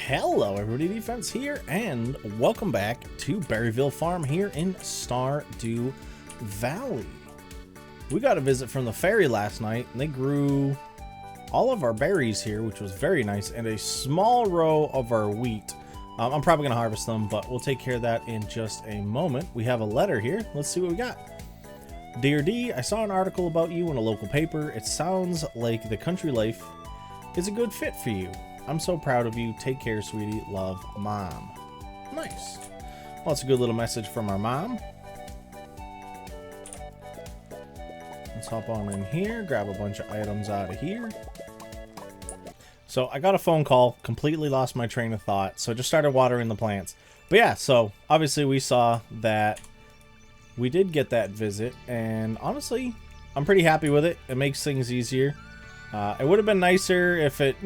Hello everybody, Defense here, and welcome back to Berryville Farm here in Stardew Valley. We got a visit from the fairy last night, and they grew all of our berries here, which was very nice, and a small row of our wheat. I'm probably going to harvest them, but we'll take care of that in just a moment. We have a letter here. Let's see what we got. Dear D, I saw an article about you in a local paper. It sounds like the country life is a good fit for you. I'm so proud of you. Take care, sweetie. Love, Mom. Nice. Well, that's a good little message from our mom. Let's hop on in here, grab a bunch of items out of here. So I got a phone call, completely lost my train of thought, so I just started watering the plants. But yeah, so obviously we saw that we did get that visit, and honestly, I'm pretty happy with it. It makes things easier. It would have been nicer if it,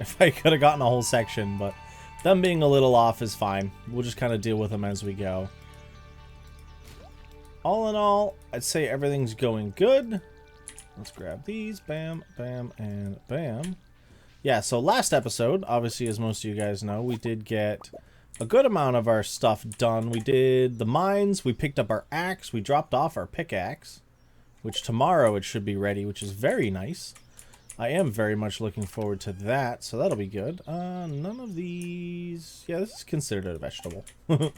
if I could have gotten a whole section, but them being a little off is fine. We'll just kind of deal with them as we go. All in all, I'd say everything's going good. Let's grab these. Bam, bam, and bam. Yeah, so last episode, obviously, as most of you guys know, we did get a good amount of our stuff done. We did the mines. We picked up our axe. We dropped off our pickaxe, which tomorrow it should be ready, which is very nice. I am very much looking forward to that, so that'll be good. None of these... Yeah, this is considered a vegetable. I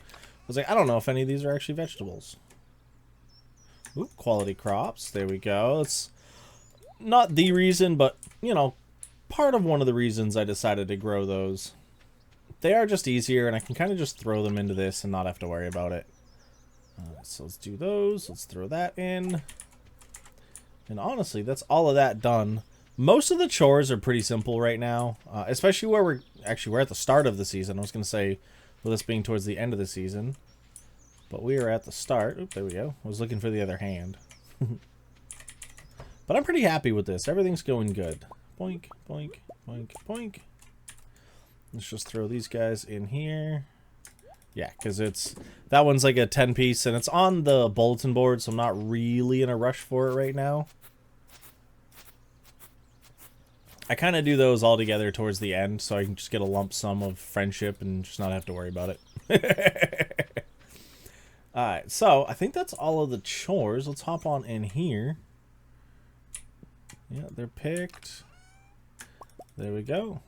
was like, I don't know if any of these are actually vegetables. Ooh, quality crops. There we go. It's not the reason, but, part of one of the reasons I decided to grow those. They are just easier, and I can kind of just throw them into this and not have to worry about it. So let's do those. Let's throw that in. And honestly, that's all of that done. Most of the chores are pretty simple right now, especially where we're at the start of the season. I was going to say, with us being towards the end of the season, but we are at the start. Oop, there we go. I was looking for the other hand. But I'm pretty happy with this. Everything's going good. Boink, boink, boink, boink. Let's just throw these guys in here. Yeah, because that one's like a 10-piece, and it's on the bulletin board, so I'm not really in a rush for it right now. I kind of do those all together towards the end, so I can just get a lump sum of friendship and just not have to worry about it. Alright, so I think that's all of the chores. Let's hop on in here. Yeah, they're picked. There we go.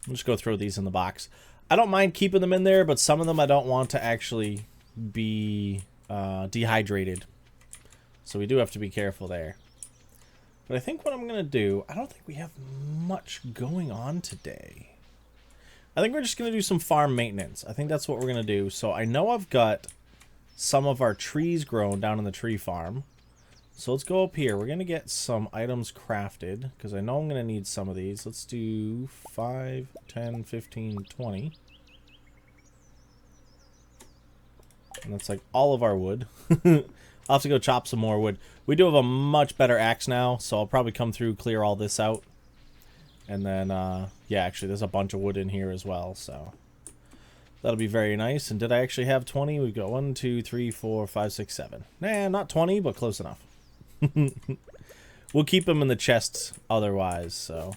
I'll just go throw these in the box. I don't mind keeping them in there, but some of them I don't want to actually be dehydrated. So we do have to be careful there. But I think what I'm going to do, I don't think we have much going on today. I think we're just going to do some farm maintenance. I think that's what we're going to do. So I know I've got some of our trees grown down in the tree farm. So let's go up here. We're going to get some items crafted, because I know I'm going to need some of these. Let's do 5, 10, 15, 20. And that's like all of our wood. I'll have to go chop some more wood. We do have a much better axe now, so I'll probably come through, clear all this out. And then, yeah, actually, there's a bunch of wood in here as well, so that'll be very nice. And did I actually have 20? We've got 1, 2, 3, 4, 5, 6, 7. Nah, not 20, but close enough. We'll keep them in the chests otherwise, so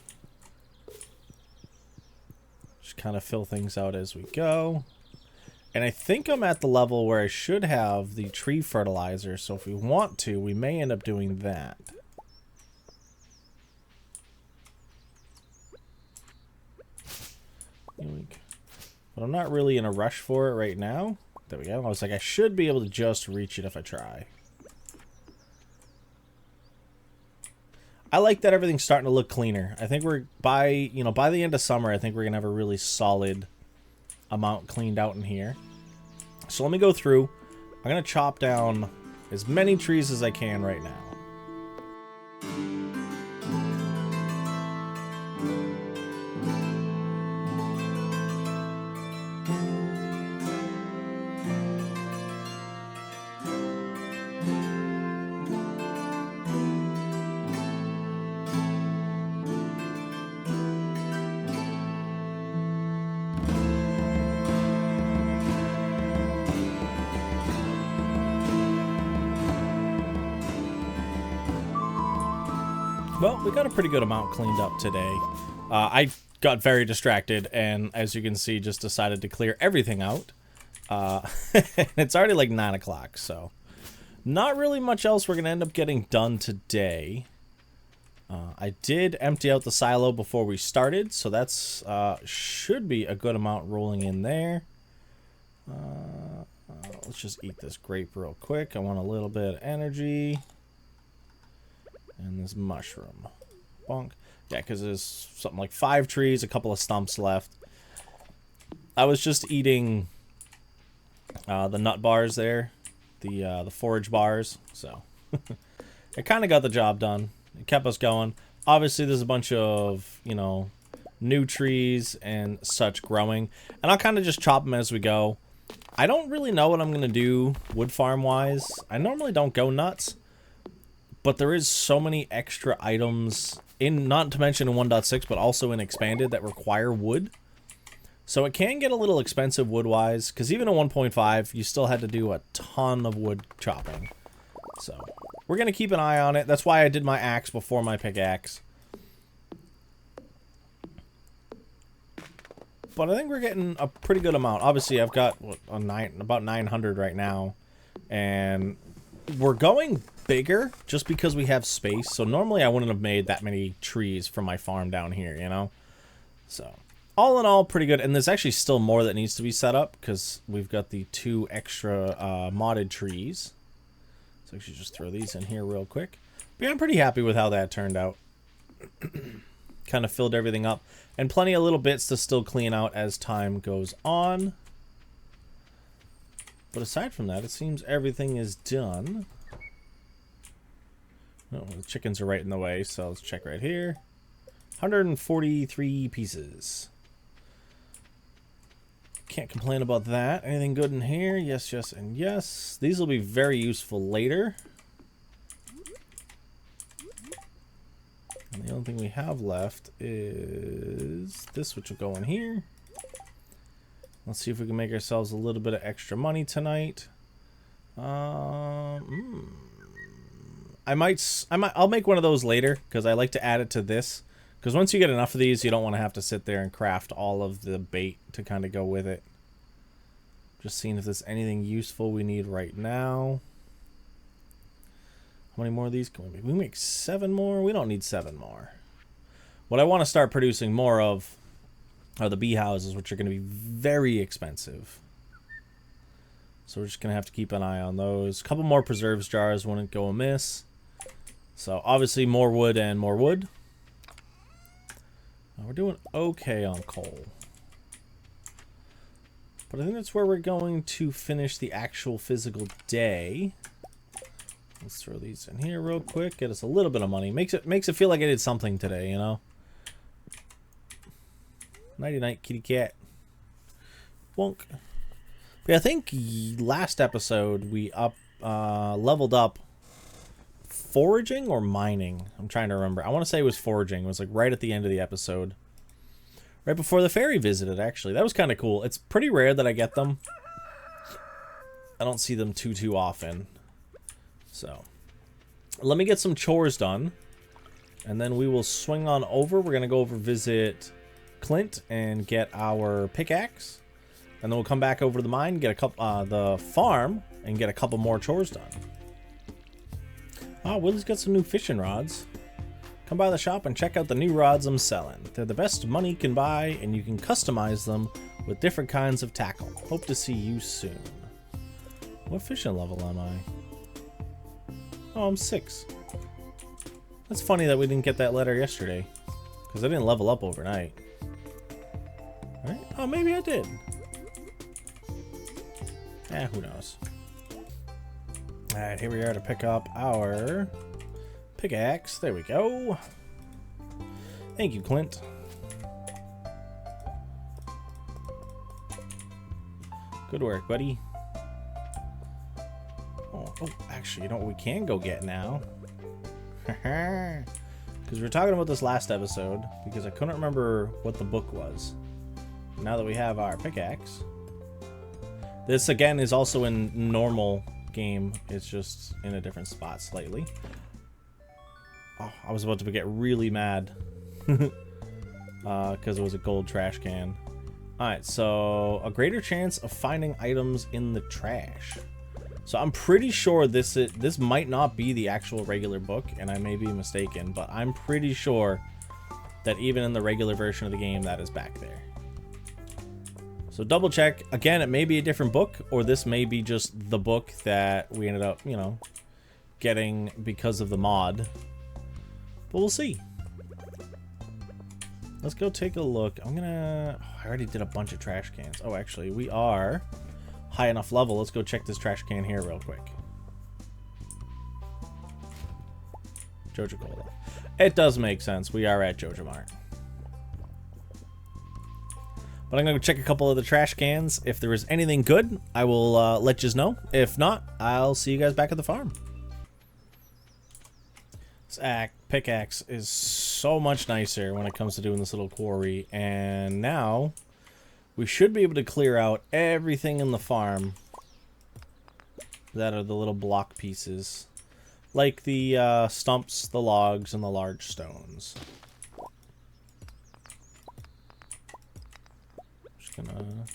just kind of fill things out as we go. And I think I'm at the level where I should have the tree fertilizer, so if we want to, we may end up doing that. But I'm not really in a rush for it right now. There we go. I was like, I should be able to just reach it if I try. I like that everything's starting to look cleaner. I think we're, by the end of summer, I think we're going to have a really solid amount cleaned out in here. So let me go through. I'm going to chop down as many trees as I can right now. Well, we got a pretty good amount cleaned up today. I got very distracted, and as you can see, just decided to clear everything out. It's already like 9 o'clock, so not really much else we're going to end up getting done today. I did empty out the silo before we started, so that's should be a good amount rolling in there. Let's just eat this grape real quick. I want a little bit of energy. And this mushroom. Bonk. Yeah, because there's something like 5 trees, a couple of stumps left. I was just eating the nut bars there, the forage bars, so it kind of got the job done. It kept us going. Obviously, there's a bunch of, you know, new trees and such growing, and I'll kind of just chop them as we go. I don't really know what I'm going to do wood farm wise. I normally don't go nuts, but there is so many extra items in, not to mention in 1.6, but also in expanded, that require wood. So it can get a little expensive wood-wise, because even in 1.5, you still had to do a ton of wood chopping. So we're going to keep an eye on it. That's why I did my axe before my pickaxe. But I think we're getting a pretty good amount. Obviously, I've got what, about 900 right now. And we're going bigger just because we have space. So normally I wouldn't have made that many trees for my farm down here, you know? So all in all, pretty good. And there's actually still more that needs to be set up because we've got the 2 extra modded trees. So actually just throw these in here real quick. But yeah, I'm pretty happy with how that turned out. Kind of filled everything up. And plenty of little bits to still clean out as time goes on. But aside from that, it seems everything is done. Oh, the chickens are right in the way, so let's check right here. 143 pieces. Can't complain about that. Anything good in here? Yes, yes, and yes. These will be very useful later. And the only thing we have left is this, which will go in here. Let's see if we can make ourselves a little bit of extra money tonight. I'll make one of those later because I like to add it to this. Because once you get enough of these, you don't want to have to sit there and craft all of the bait to kind of go with it. Just seeing if there's anything useful we need right now. How many more of these can we make? We make 7 more? We don't need 7 more. What I want to start producing more of are the bee houses, which are going to be very expensive. So we're just going to have to keep an eye on those. A couple more preserves jars wouldn't go amiss. So obviously more wood and more wood. We're doing okay on coal. But I think that's where we're going to finish the actual physical day. Let's throw these in here real quick. Get us a little bit of money. Makes it feel like I did something today, you know? Nighty night, kitty cat. Wonk. But I think last episode we leveled up foraging or mining. I'm trying to remember. I want to say it was foraging. It was like right at the end of the episode. Right before the fairy visited, actually. That was kind of cool. It's pretty rare that I get them. I don't see them too often. So, let me get some chores done. And then we will swing on over. We're going to go over visit Clint and get our pickaxe. And then we'll come back over to the mine, get a couple, the farm, and get a couple more chores done. Oh, Willie's got some new fishing rods. Come by the shop and check out the new rods I'm selling. They're the best money can buy, and you can customize them with different kinds of tackle. Hope to see you soon. What fishing level am I? Oh, I'm 6. That's funny that we didn't get that letter yesterday, because I didn't level up overnight. Right? Oh, maybe I did. Who knows? Alright, here we are to pick up our pickaxe. There we go. Thank you, Clint. Good work, buddy. Oh, actually, you know what we can go get now? Because we were talking about this last episode, because I couldn't remember what the book was. Now that we have our pickaxe. This, again, is also in normal game. It's just in a different spot slightly. Oh, I was about to get really mad. because it was a gold trash can. Alright, so a greater chance of finding items in the trash. So I'm pretty sure this might not be the actual regular book, and I may be mistaken, but I'm pretty sure that even in the regular version of the game, that is back there. So double check. Again, it may be a different book, or this may be just the book that we ended up, you know, getting because of the mod. But we'll see. Let's go take a look. I already did a bunch of trash cans. Oh, actually, we are high enough level. Let's go check this trash can here real quick. Joja Cola. It does make sense. We are at Joja Mart. But I'm going to check a couple of the trash cans. If there is anything good, I will let you know. If not, I'll see you guys back at the farm. This pickaxe is so much nicer when it comes to doing this little quarry. And now we should be able to clear out everything in the farm that are the little block pieces. Like the stumps, the logs, and the large stones. Just gonna,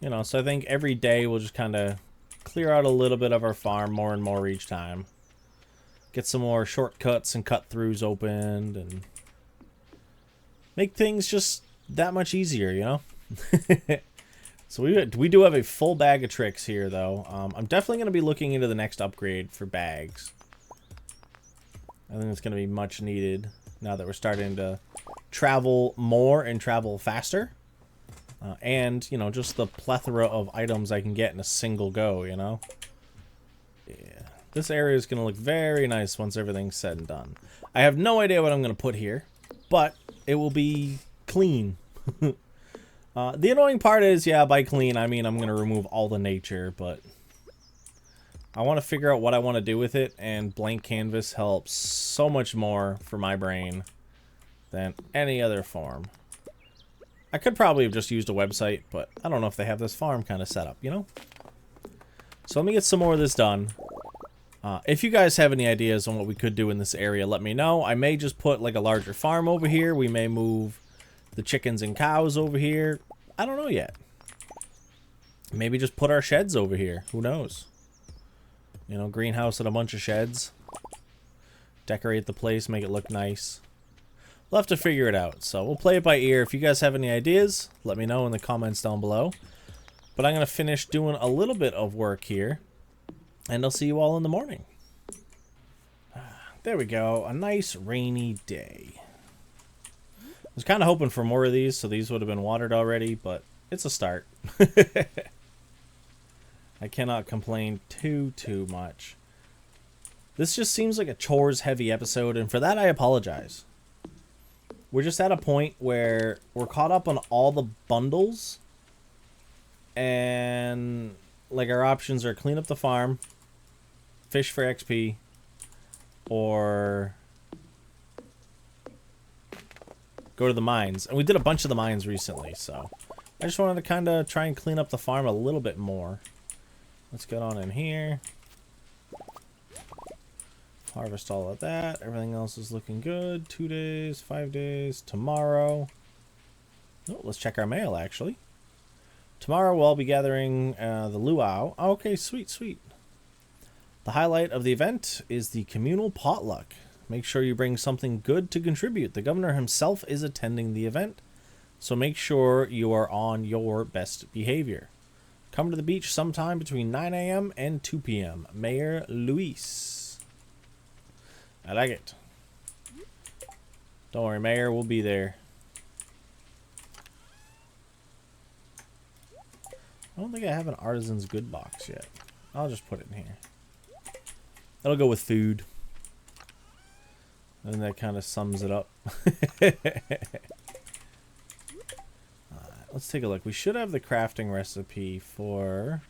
you know, so I think every day we'll just kind of clear out a little bit of our farm, more and more each time. Get some more shortcuts and cut-throughs opened, and make things just that much easier, you know? So we do have a full bag of tricks here, though. I'm definitely going to be looking into the next upgrade for bags. I think it's going to be much needed now that we're starting to travel more and travel faster. And, you know, just the plethora of items I can get in a single go, you know? Yeah. This area is going to look very nice once everything's said and done. I have no idea what I'm going to put here, but it will be clean. The annoying part is, yeah, by clean, I mean I'm going to remove all the nature, but I want to figure out what I want to do with it, and blank canvas helps so much more for my brain than any other form. I could probably have just used a website, but I don't know if they have this farm kind of set up, you know? So let me get some more of this done. If you guys have any ideas on what we could do in this area, let me know. I may just put like a larger farm over here. We may move the chickens and cows over here. I don't know yet. Maybe just put our sheds over here. Who knows? You know, greenhouse and a bunch of sheds. Decorate the place, make it look nice. We'll have to figure it out. So we'll play it by ear. If you guys have any ideas, let me know in the comments down below. But I'm going to finish doing a little bit of work here. And I'll see you all in the morning. There we go. A nice rainy day. I was kind of hoping for more of these, so these would have been watered already, but it's a start. I cannot complain too much. This just seems like a chores-heavy episode, and for that I apologize. We're just at a point where we're caught up on all the bundles, and like our options are clean up the farm, fish for XP, or go to the mines. And we did a bunch of the mines recently, so I just wanted to kind of try and clean up the farm a little bit more. Let's get on in here. Harvest all of that. Everything else is looking good. 2 days, 5 days, tomorrow. Oh, let's check our mail, actually. Tomorrow we'll be gathering the luau. Oh, okay, sweet. The highlight of the event is the communal potluck. Make sure you bring something good to contribute. The governor himself is attending the event, so make sure you are on your best behavior. Come to the beach sometime between 9 a.m. and 2 p.m. Mayor Luis. I like it. Don't worry, Mayor, we'll be there. I don't think I have an Artisan's Good box yet. I'll just put it in here. That'll go with food. And that kind of sums it up. Let's take a look. We should have the crafting recipe for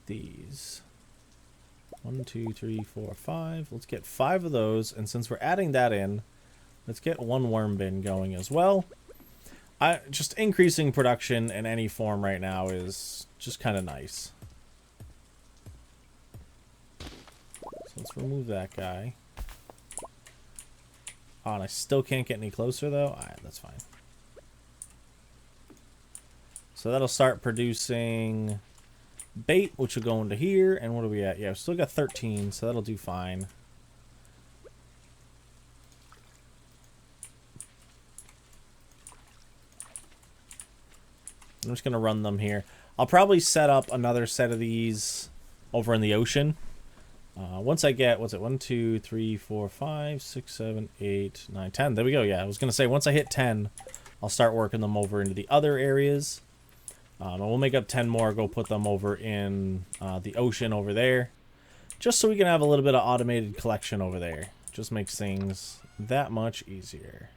these. 1, 2, 3, 4, 5. Let's get 5 of those. And since we're adding that in, let's get 1 worm bin going as well. Just increasing production in any form right now is just kind of nice. So let's remove that guy. Oh, and I still can't get any closer, though? Alright, that's fine. So that'll start producing bait, which will go into here. And what are we at? Yeah, we've still got 13, so that'll do fine. I'm just going to run them here. I'll probably set up another set of these over in the ocean. Once I get, what's it, 1, 2, 3, 4, 5, 6, 7, 8, 9, 10. There we go. Yeah, I was going to say, once I hit 10, I'll start working them over into the other areas. And we'll make up 10 more, go put them over in the ocean over there. Just so we can have a little bit of automated collection over there. Just makes things that much easier.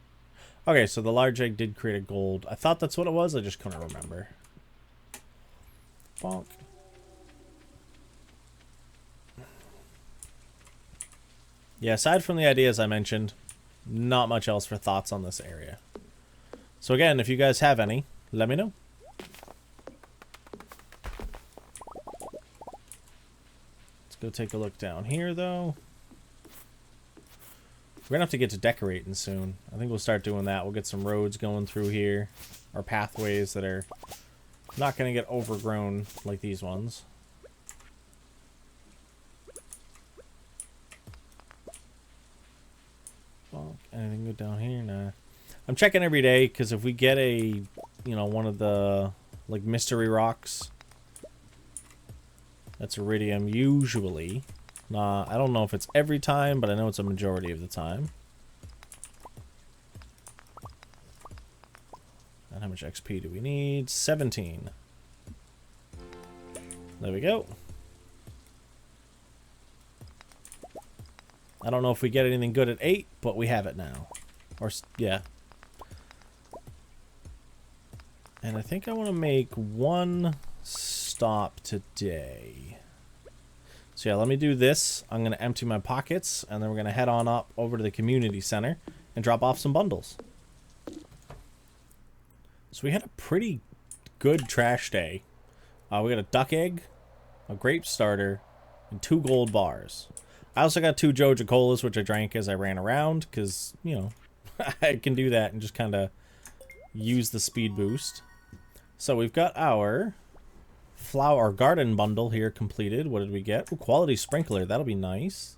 Okay, so the large egg did create a gold. I thought that's what it was, I just couldn't remember. Bonk. Yeah, aside from the ideas I mentioned, not much else for thoughts on this area. So again, if you guys have any, let me know. Let's go take a look down here, though. We're going to have to get to decorating soon. I think we'll start doing that. We'll get some roads going through here. Or pathways that are not going to get overgrown like these ones. Well, anything good down here? Nah. I'm checking every day because if we get a, you know, one of the, like, mystery rocks, that's iridium usually. Nah, I don't know if it's every time, but I know it's a majority of the time. And how much XP do we need? 17. There we go. I don't know if we get anything good at 8, but we have it now. Or, yeah. And I think I want to make one stop today. So yeah, let me do this. I'm going to empty my pockets, and then we're going to head on up over to the community center and drop off some bundles. So we had a pretty good trash day. We got a duck egg, a grape starter, and 2 gold bars. I also got 2 Joja Colas, which I drank as I ran around, because, you know, I can do that and just kind of use the speed boost. So we've got our flower garden bundle here completed. What did we get? Ooh, quality sprinkler. That'll be nice.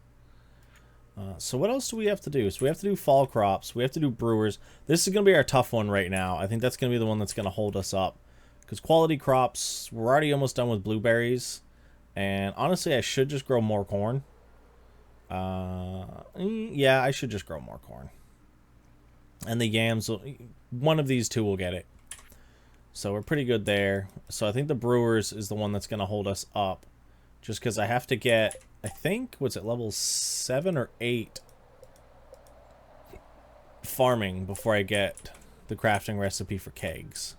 So what else do we have to do? So we have to do fall crops. We have to do brewers. This is going to be our tough one right now. I think that's going to be the one that's going to hold us up. Because quality crops, we're already almost done with blueberries. And honestly, I should just grow more corn. Yeah, I should just grow more corn. And the yams, one of these two will get it. So we're pretty good there. So I think the brewers is the one that's going to hold us up. Just because I have to get, I think, what's it, level 7 or 8 farming before I get the crafting recipe for kegs.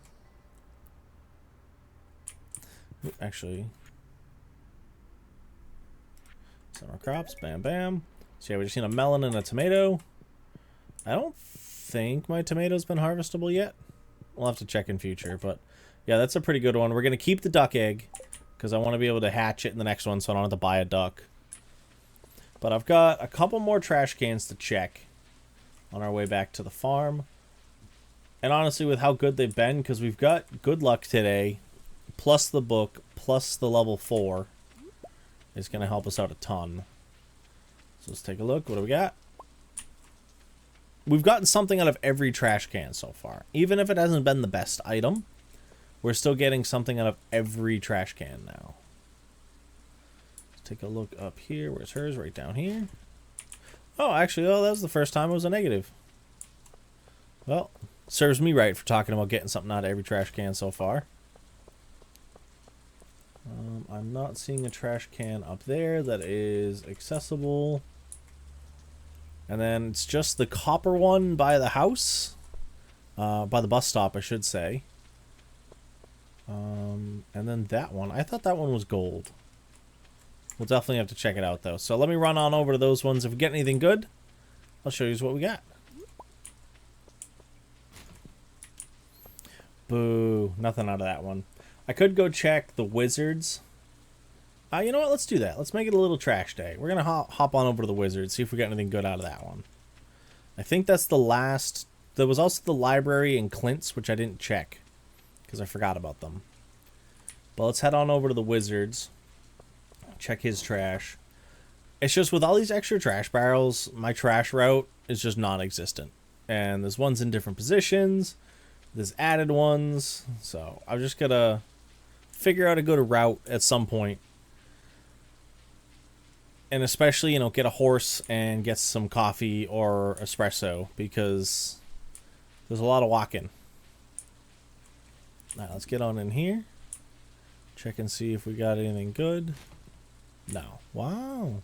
Ooh, actually, summer crops, bam, bam. So yeah, we just need a melon and a tomato. I don't think my tomato's been harvestable yet. We'll have to check in future, but yeah, that's a pretty good one. We're going to keep the duck egg because I want to be able to hatch it in the next one so I don't have to buy a duck. But I've got a couple more trash cans to check on our way back to the farm. And honestly, with how good they've been, because we've got good luck today, plus the book, plus the level 4, is going to help us out a ton. So let's take a look. What do we got? We've gotten something out of every trash can so far. Even if it hasn't been the best item, we're still getting something out of every trash can now. Let's take a look up here. Where's hers? Right down here. Oh, actually, oh, that was the first time it was a negative. Well, serves me right for talking about getting something out of every trash can so far. I'm not seeing a trash can up there that is accessible. And then it's just the copper one by the house. By the bus stop, I should say. And then that one. I thought that one was gold. We'll definitely have to check it out, though. So let me run on over to those ones. If we get anything good, I'll show you what we got. Boo. Nothing out of that one. I could go check the wizards. You know what? Let's do that. Let's make it a little trash day. We're going to hop on over to the wizards, see if we got anything good out of that one. I think that's the last. There was also the library and Clint's, which I didn't check because I forgot about them. But let's head on over to the Wizards. Check his trash. It's just with all these extra trash barrels, my trash route is just non-existent. And there's ones in different positions. There's added ones. So I'm just going to figure out a good route at some point. And especially, get a horse and get some coffee or espresso because there's a lot of walking. Now let's get on in here. Check and see if we got anything good. No. Wow.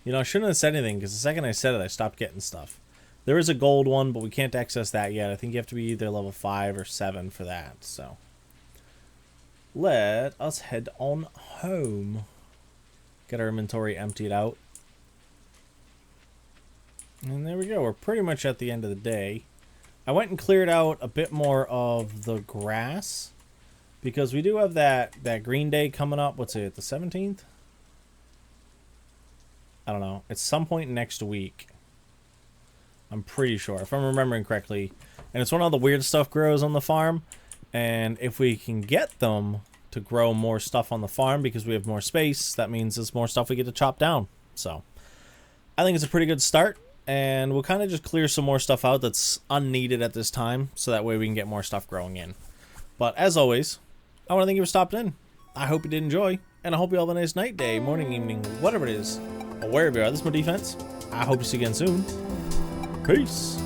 I shouldn't have said anything because the second I said it, I stopped getting stuff. There is a gold one, but we can't access that yet. I think you have to be either level 5 or 7 for that. So let us head on home. Get our inventory emptied out. And there we go. We're pretty much at the end of the day. I went and cleared out a bit more of the grass because we do have that green day coming up. What's it, the 17th? I don't know. It's some point next week. I'm pretty sure, if I'm remembering correctly. And it's when all the weird stuff grows on the farm. And if we can get them to grow more stuff on the farm because we have more space, that means there's more stuff we get to chop down. So I think it's a pretty good start. And we'll kind of just clear some more stuff out that's unneeded at this time. So that way we can get more stuff growing in. But as always, I want to thank you for stopping in. I hope you did enjoy. And I hope you all have a nice night, day, morning, evening, whatever it is. Or wherever you are. This is my defense. I hope to see you again soon. Peace.